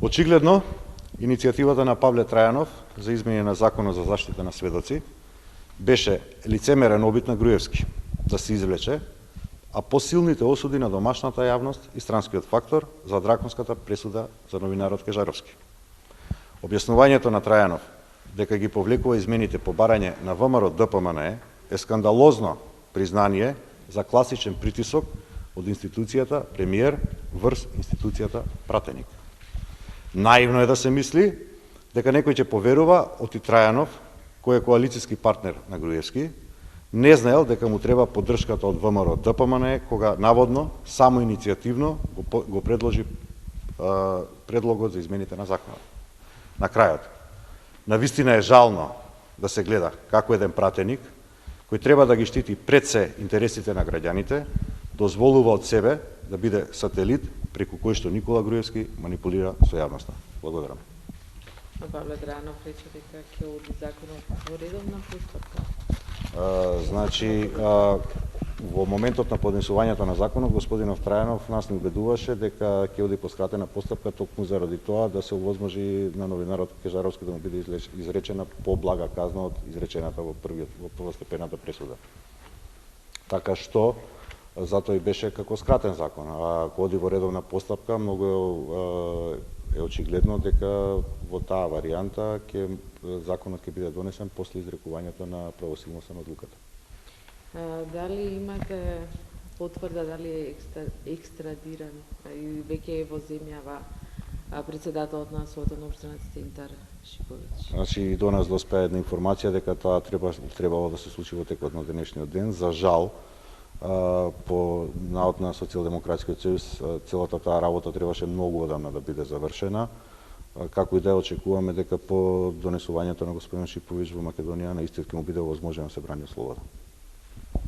Очигледно, иницијативата на Павле Трајанов за изменение на Законот за заштита на сведоци беше лицемерен обид на Груевски да се извлече, а посилните осуди на домашната јавност и странскиот фактор за драконската пресуда за новинарот Кежаровски. Објаснувањето на Трајанов дека ги повлекува измените по барање на ВМРО ДПМНЕ е скандалозно признание за класичен притисок од институцијата премиер врз институцијата пратеник. Наивно е да се мисли дека некој ќе поверува оти Трајанов, кој е коалицијски партнер на Груевски, не знаел дека му треба поддршката од ВМРО ДПМНЕ, кога наводно, само иницијативно го предложи предлогот за измените на законот. На крајот, навистина е жално да се гледа како еден пратеник, кој треба да ги штити пред се интересите на граѓаните, дозволува од себе да биде сателит преку кој што Никола Груевски манипулира со јавноста. Благодарам. Павле Трајанов рече дека ќе оди законот во редовна постапка. Значи, во моментот на поднесувањето на законот, господинов Трајанов нас не убедуваше дека ќе оди по скратена постапка токму заради тоа да се овозможи на новинарот Кежаровски да му биде изречена поблага казна од изречената во првостепената пресуда. Така што затоа и беше како скратен закон. А ако оди во редовна постапка, многу е очигледно дека во таа варијанта законот ќе биде донесен после изрекувањето на правосилноста на одлуката. Дали имате потврда дали е екстрадиран и веќе е во земјава председателот на Советот на општината Интар Шиповиќ? Значи, до нас доспеа една информација дека тоа требало да се случи во текот на денешниот ден. За жал, по наод на Социјалдемократскиот сојуз, целата таа работа требаше многу одамна да биде завршена. Како и да очекуваме дека по донесувањето на господин Шиповиќ во Македонија на истиот ќе му биде овозможено да се брани слобода.